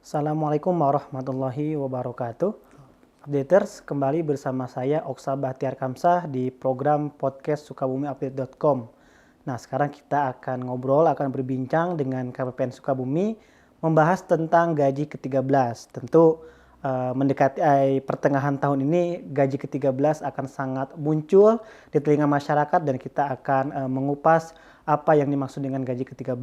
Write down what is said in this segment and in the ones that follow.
Assalamualaikum warahmatullahi wabarakatuh. Updaters, kembali bersama saya Oksa Bahtiar Kamsah di program podcast sukabumiupdate.com. Nah, sekarang kita akan berbincang dengan KPPN Sukabumi membahas tentang gaji ke-13. Tentu mendekati pertengahan tahun ini gaji ke-13 akan sangat muncul di telinga masyarakat dan kita akan mengupas apa yang dimaksud dengan gaji ke-13.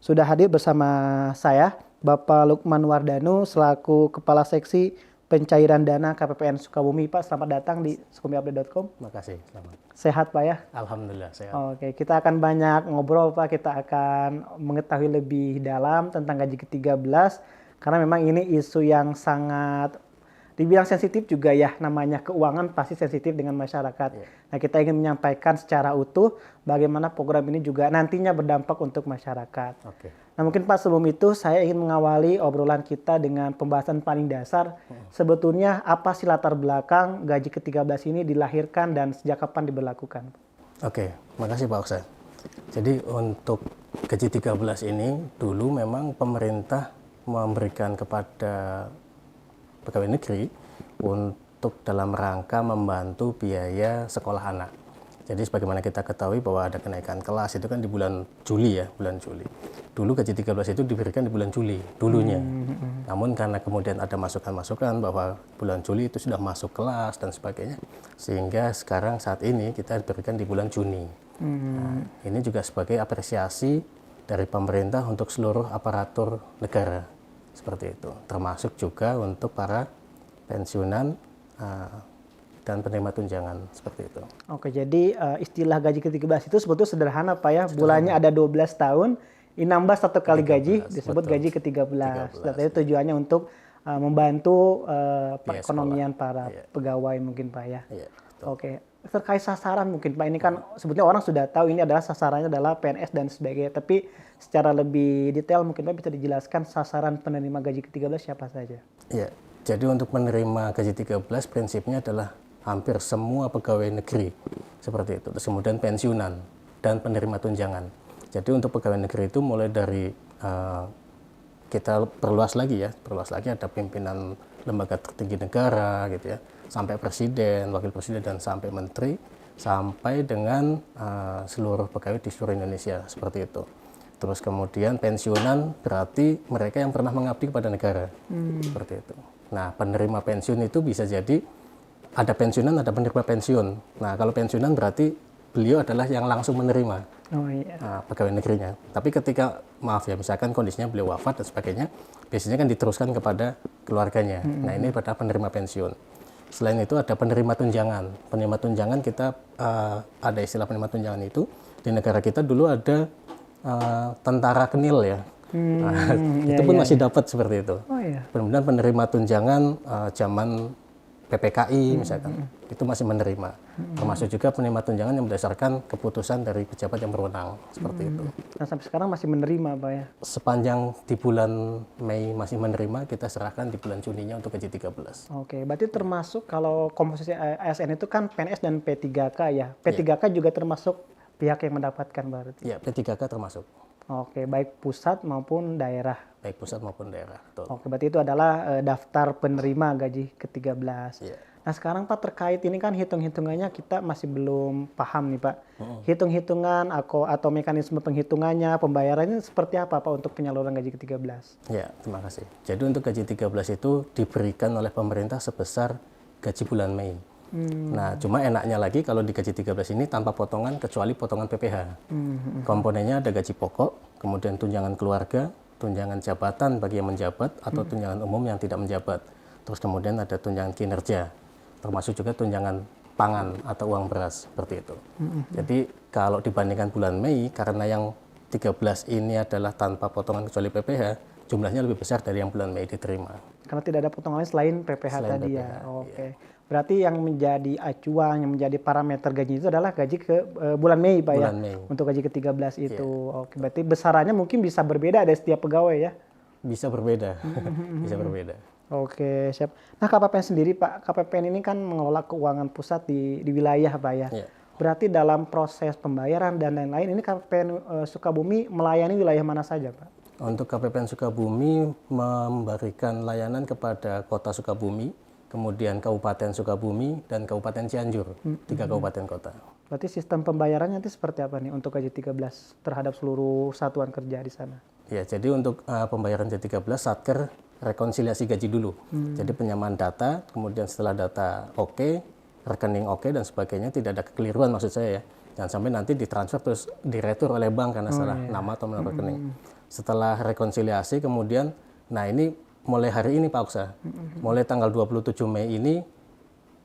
Sudah hadir bersama saya Bapak Lukman Wardanu selaku Kepala Seksi Pencairan Dana KPPN Sukabumi. Pak, selamat datang di sukabumiupdate.com. Terima kasih, selamat. Sehat Pak ya? Alhamdulillah sehat. Oke, kita akan banyak ngobrol Pak, kita akan mengetahui lebih dalam tentang gaji ke-13 karena memang ini isu yang sangat dibilang sensitif juga ya, namanya keuangan pasti sensitif dengan masyarakat. Nah, kita ingin menyampaikan secara utuh bagaimana program ini juga nantinya berdampak untuk masyarakat. Oke. Nah, mungkin Pak, sebelum itu saya ingin mengawali obrolan kita dengan pembahasan paling dasar. Sebetulnya apa sih latar belakang gaji ke-13 ini dilahirkan dan sejak kapan diberlakukan? Oke, makasih Pak Oksa. Jadi untuk gaji 13 ini dulu memang pemerintah memberikan kepada pegawai negeri untuk dalam rangka membantu biaya sekolah anak. Jadi sebagaimana kita ketahui bahwa ada kenaikan kelas itu kan di bulan Juli ya, bulan Juli. Dulu gaji 13 itu diberikan di bulan Juli dulunya. Namun karena kemudian ada masukan-masukan bahwa bulan Juli itu sudah masuk kelas dan sebagainya, sehingga sekarang saat ini kita diberikan di bulan Juni. Nah, ini juga sebagai apresiasi dari pemerintah untuk seluruh aparatur negara seperti itu, termasuk juga untuk para pensiunan dan penerima tunjangan seperti itu. Oke, jadi istilah gaji ke-13 itu sebetulnya sederhana Pak ya. Bulannya ada 12 tahun, nambah satu kali gaji disebut betul. Gaji ke-13. Jadi tujuannya untuk membantu perekonomian para pegawai mungkin Pak ya. Oke, terkait sasaran mungkin Pak, ini kan sebetulnya orang sudah tahu ini adalah sasarannya adalah PNS dan sebagainya. Tapi secara lebih detail mungkin Pak bisa dijelaskan sasaran penerima gaji ke-13 siapa saja? Iya, jadi untuk menerima gaji 13 prinsipnya adalah hampir semua pegawai negeri seperti itu. Terus kemudian pensiunan dan penerima tunjangan. Jadi untuk pegawai negeri itu mulai dari kita perluas lagi ada pimpinan lembaga tertinggi negara gitu ya, sampai presiden, wakil presiden dan sampai menteri, sampai dengan seluruh pegawai di seluruh Indonesia seperti itu. Terus kemudian pensiunan berarti mereka yang pernah mengabdi kepada negara seperti itu. Nah, penerima pensiun itu bisa jadi ada pensiunan, ada penerima pensiun. Nah, kalau pensiunan berarti beliau adalah yang langsung menerima pegawai negerinya. Tapi ketika misalkan kondisinya beliau wafat dan sebagainya, biasanya kan diteruskan kepada keluarganya. Nah, ini pada penerima pensiun. Selain itu ada penerima tunjangan. Penerima tunjangan kita ada istilah penerima tunjangan itu di negara kita dulu ada tentara kenil ya. Itu pun masih dapat seperti itu. Kemudian penerima tunjangan zaman PPKI misalkan, itu masih menerima. Termasuk juga penerima tunjangan yang berdasarkan keputusan dari pejabat yang berwenang seperti itu. Nah, sampai sekarang masih menerima Pak ya? Sepanjang di bulan Mei masih menerima, kita serahkan di bulan Juninya untuk gaji 13. Oke, berarti termasuk kalau komposisi ASN itu kan PNS dan P3K ya. P3K juga termasuk pihak yang mendapatkan berarti? Ya, P3K termasuk. Oke, baik pusat maupun daerah. Baik pusat maupun daerah, betul. Oke, berarti itu adalah daftar penerima gaji ke-13. Nah, sekarang Pak, terkait ini kan hitung-hitungannya kita masih belum paham nih Pak. Hitung-hitungan atau mekanisme penghitungannya, pembayarannya seperti apa Pak untuk penyaluran gaji ke-13? Ya, terima kasih. Jadi untuk gaji 13 itu diberikan oleh pemerintah sebesar gaji bulan Mei. Nah, cuma enaknya lagi kalau di gaji 13 ini tanpa potongan kecuali potongan PPh. Komponennya ada gaji pokok, kemudian tunjangan keluarga, tunjangan jabatan bagi yang menjabat atau tunjangan umum yang tidak menjabat. Terus kemudian ada tunjangan kinerja, termasuk juga tunjangan pangan atau uang beras seperti itu. Jadi kalau dibandingkan bulan Mei, karena yang 13 ini adalah tanpa potongan kecuali PPh, jumlahnya lebih besar dari yang bulan Mei diterima. Karena tidak ada potongan lain selain PPh tadi PPh, ya. Oke. Berarti yang menjadi acuan, yang menjadi parameter gaji itu adalah gaji ke bulan Mei Pak ya? Mei. Untuk gaji ke-13 itu. Oke, berarti besarannya mungkin bisa berbeda dari setiap pegawai ya? Bisa berbeda, bisa berbeda. Oke, siap. Nah, KPPN sendiri Pak, KPPN ini kan mengelola keuangan pusat di wilayah Pak ya? Berarti dalam proses pembayaran dan lain-lain, ini KPPN Sukabumi melayani wilayah mana saja Pak? Untuk KPPN Sukabumi memberikan layanan kepada Kota Sukabumi, kemudian Kabupaten Sukabumi, dan Kabupaten Cianjur, 3 kabupaten kota. Berarti sistem pembayarannya nanti seperti apa nih untuk gaji 13 terhadap seluruh satuan kerja di sana? Ya, jadi untuk pembayaran gaji 13, Satker rekonsiliasi gaji dulu. Jadi penyamaan data, kemudian setelah data oke, rekening oke, dan sebagainya, tidak ada kekeliruan maksud saya ya. Jangan sampai nanti ditransfer terus diretur oleh bank karena salah nama atau nomor rekening. Setelah rekonsiliasi kemudian, nah ini mulai hari ini Pak Oksa, mulai tanggal 27 Mei ini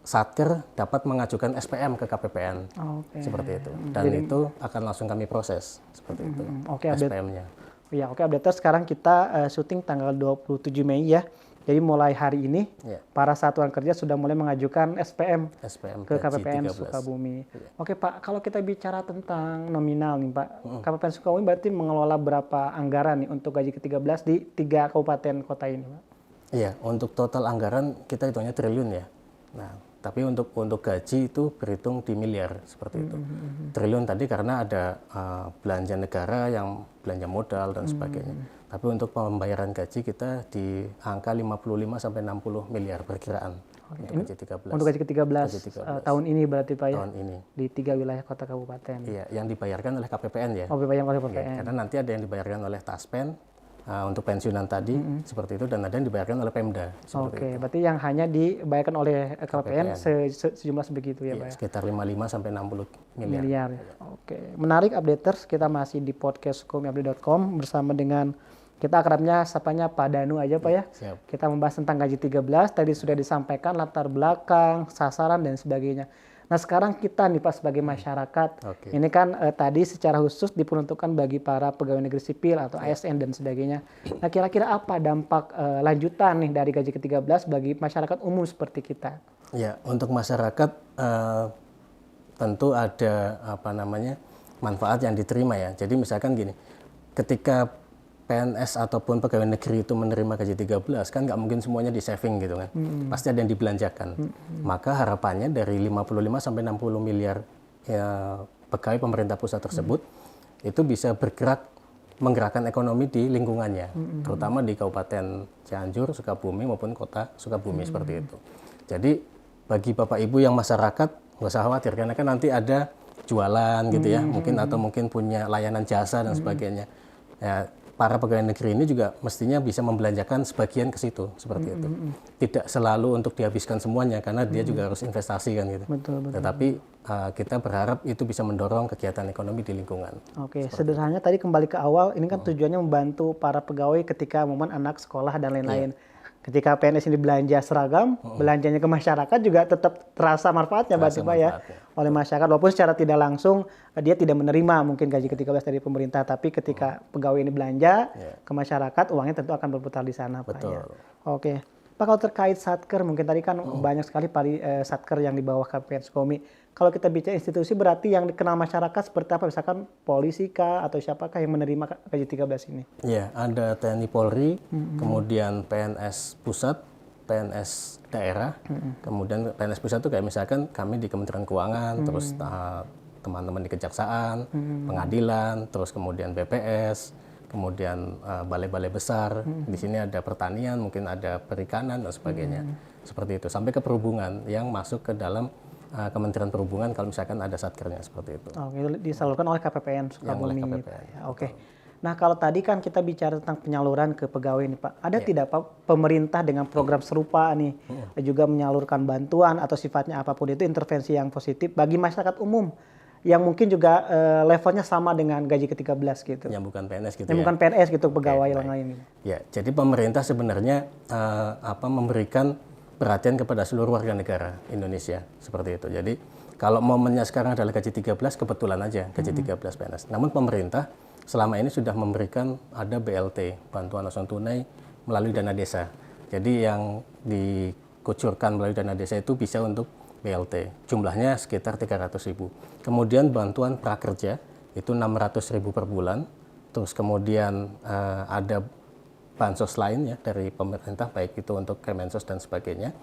Satker dapat mengajukan SPM ke KPPN, seperti itu. Dan itu akan langsung kami proses, seperti itu, SPM-nya. Ya, update sekarang kita syuting tanggal 27 Mei ya. Jadi mulai hari ini para satuan kerja sudah mulai mengajukan SPM ke KPPN Sukabumi. Oke Pak, kalau kita bicara tentang nominal nih Pak, KPPN Sukabumi berarti mengelola berapa anggaran nih untuk gaji ke-13 di 3 kabupaten kota ini Pak? Iya, untuk total anggaran kita hitungnya triliun ya. Nah, tapi untuk gaji itu berhitung di miliar seperti itu. Triliun tadi karena ada belanja negara yang belanja modal dan sebagainya. Tapi untuk pembayaran gaji kita di angka 55 sampai 60 miliar perkiraan untuk gaji 13. Untuk gaji ke-13 tahun ini berarti Pak ya? Tahun ini. Di 3 wilayah kota kabupaten. Iya, yang dibayarkan oleh KPPN ya. Oh, dibayarkan oleh KPPN. Ya, karena nanti ada yang dibayarkan oleh Taspen untuk pensiunan tadi seperti itu, dan ada yang dibayarkan oleh Pemda. Oke, berarti yang hanya dibayarkan oleh KPPN sejumlah sebegitu ya Pak ya? Sekitar 55 sampai 60 miliar. Oke, menarik updaters, kita masih di podcast sukabumiupdate.com bersama dengan kita akrabnya sapanya Pak Danu aja Pak ya. Siap. Kita membahas tentang gaji 13, tadi sudah disampaikan latar belakang, sasaran dan sebagainya. Nah sekarang kita nih Pak sebagai masyarakat, ini kan tadi secara khusus diperuntukkan bagi para pegawai negeri sipil atau ASN dan sebagainya. Nah kira-kira apa dampak lanjutan nih dari gaji ke-13 bagi masyarakat umum seperti kita? Ya, untuk masyarakat tentu ada manfaat yang diterima ya. Jadi misalkan gini, ketika PNS ataupun pegawai negeri itu menerima gaji 13 kan nggak mungkin semuanya di saving gitu kan, pasti ada yang dibelanjakan. Maka harapannya dari 55 sampai 60 miliar pegawai pemerintah pusat tersebut itu bisa bergerak menggerakkan ekonomi di lingkungannya, terutama di Kabupaten Cianjur, Sukabumi maupun Kota Sukabumi seperti itu. Jadi bagi Bapak Ibu yang masyarakat nggak usah khawatir karena kan nanti ada jualan gitu ya, mungkin punya layanan jasa dan sebagainya. Ya, para pegawai negeri ini juga mestinya bisa membelanjakan sebagian ke situ seperti itu. Tidak selalu untuk dihabiskan semuanya karena dia juga harus investasi kan gitu. Betul. Tetapi kita berharap itu bisa mendorong kegiatan ekonomi di lingkungan. Oke, sederhananya tadi kembali ke awal, ini kan tujuannya membantu para pegawai ketika momen anak sekolah dan lain-lain. Ketika PNS ini belanja seragam, belanjanya ke masyarakat juga tetap terasa manfaatnya berarti Pak ya oleh masyarakat. Walaupun secara tidak langsung dia tidak menerima mungkin gaji ke-13 dari pemerintah, tapi ketika pegawai ini belanja ke masyarakat, uangnya tentu akan berputar di sana Pak ya. Oke. Pak, kalau terkait Satker, mungkin tadi kan banyak sekali Satker yang di bawah KPPN Sukabumi. Kalau kita bicara institusi berarti yang dikenal masyarakat seperti apa? Misalkan polisi kah atau siapakah yang menerima gaji 13 ini? Ya, ada TNI Polri, kemudian PNS pusat, PNS daerah, kemudian PNS pusat itu kayak misalkan kami di Kementerian Keuangan, terus teman-teman di Kejaksaan, Pengadilan, terus kemudian BPS, kemudian balai-balai besar, di sini ada pertanian, mungkin ada perikanan dan sebagainya, seperti itu, sampai ke perhubungan yang masuk ke dalam Kementerian Perhubungan kalau misalkan ada satkernya seperti itu. Oh, itu disalurkan oleh KPPN Sukabumi. Ya, oke. Nah kalau tadi kan kita bicara tentang penyaluran ke pegawai nih Pak, ada tidak Pak pemerintah dengan program serupa nih juga menyalurkan bantuan atau sifatnya apapun itu intervensi yang positif bagi masyarakat umum yang mungkin juga levelnya sama dengan gaji ke-13 gitu. Yang bukan PNS gitu yang bukan PNS gitu, pegawai lain. Ya, jadi pemerintah sebenarnya memberikan perhatian kepada seluruh warga negara Indonesia seperti itu. Jadi kalau momennya sekarang adalah gaji 13, kebetulan aja gaji 13 PNS. Namun pemerintah selama ini sudah memberikan ada BLT, bantuan langsung tunai melalui dana desa. Jadi yang dikucurkan melalui dana desa itu bisa untuk BLT. Jumlahnya sekitar 300.000. Kemudian bantuan prakerja itu 600.000 per bulan. Terus kemudian ada bansos lain ya dari pemerintah, baik itu untuk Kemensos dan sebagainya,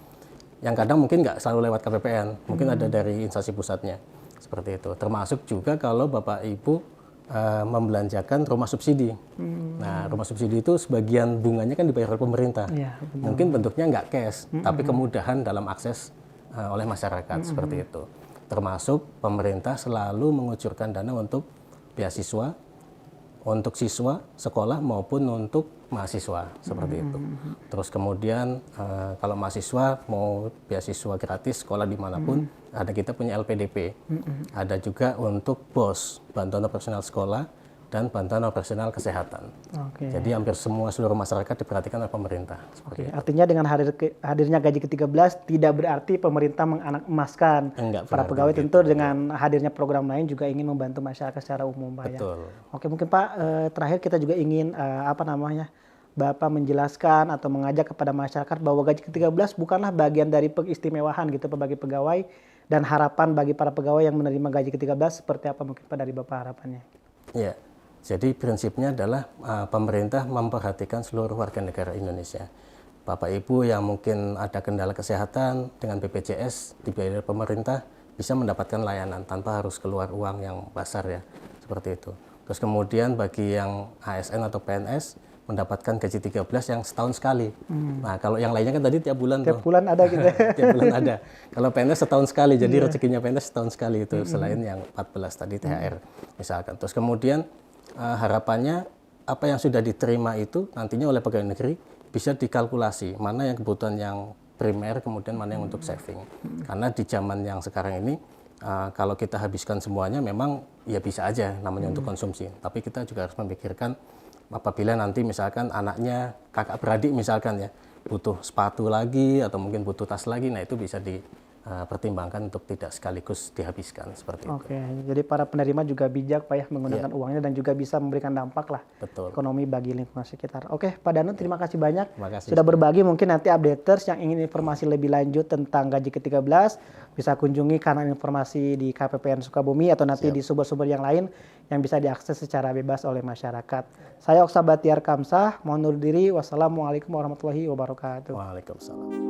yang kadang mungkin nggak selalu lewat KPPN, mungkin ada dari instansi pusatnya seperti itu. Termasuk juga kalau Bapak Ibu membelanjakan rumah subsidi. Nah, rumah subsidi itu sebagian bunganya kan dibayar oleh pemerintah. Iya, Mungkin bentuknya nggak cash, tapi kemudahan dalam akses oleh masyarakat seperti itu. Termasuk pemerintah selalu mengucurkan dana untuk beasiswa, untuk siswa sekolah maupun untuk mahasiswa seperti itu. Terus kemudian kalau mahasiswa mau beasiswa gratis sekolah dimanapun, ada kita punya LPDP. Ada juga untuk BOS, bantuan operasional sekolah dan bantuan operasional kesehatan. Oke. Jadi hampir seluruh masyarakat diperhatikan oleh pemerintah. Oke, artinya dengan hadirnya gaji ke-13 tidak berarti pemerintah menganak-emaskan Enggak para berarti pegawai. begitu. Tentu dengan hadirnya program lain juga ingin membantu masyarakat secara umum, Pak ya. Betul. Oke, mungkin Pak terakhir kita juga ingin Bapak menjelaskan atau mengajak kepada masyarakat bahwa gaji ke-13 bukanlah bagian dari keistimewaan gitu Pak bagi pegawai, dan harapan bagi para pegawai yang menerima gaji ke-13 seperti apa mungkin Pak dari Bapak harapannya? Ya, jadi prinsipnya adalah pemerintah memperhatikan seluruh warga negara Indonesia. Bapak Ibu yang mungkin ada kendala kesehatan dengan BPJS dibiayai oleh pemerintah bisa mendapatkan layanan tanpa harus keluar uang yang besar ya, seperti itu. Terus kemudian bagi yang ASN atau PNS mendapatkan gaji 13 yang setahun sekali. Nah, kalau yang lainnya kan tadi tiap bulan Tiap bulan ada gitu. tiap bulan ada. Kalau PNS setahun sekali, jadi rezekinya PNS setahun sekali itu selain yang 14 tadi THR misalkan. Terus kemudian harapannya apa yang sudah diterima itu nantinya oleh pegawai negeri bisa dikalkulasi mana yang kebutuhan yang primer kemudian mana yang untuk saving. Karena di zaman yang sekarang ini kalau kita habiskan semuanya memang ya bisa aja namanya untuk konsumsi. Tapi kita juga harus memikirkan apabila nanti misalkan anaknya kakak beradik misalkan ya butuh sepatu lagi atau mungkin butuh tas lagi, nah itu bisa dipertimbangkan untuk tidak sekaligus dihabiskan seperti itu. Oke, jadi para penerima juga bijak Pak ya menggunakan uangnya dan juga bisa memberikan dampak lah Betul. ekonomi bagi lingkungan sekitar. Oke, Pak Danut terima kasih banyak Terima kasih. sudah berbagi. Mungkin nanti updaters yang ingin informasi lebih lanjut tentang gaji ke-13 bisa kunjungi kanal informasi di KPPN Sukabumi atau nanti di sumber-sumber yang lain yang bisa diakses secara bebas oleh masyarakat. Saya Oksa Batiar Kamsah, mohon undur diri. Wassalamualaikum warahmatullahi wabarakatuh. Waalaikumsalam.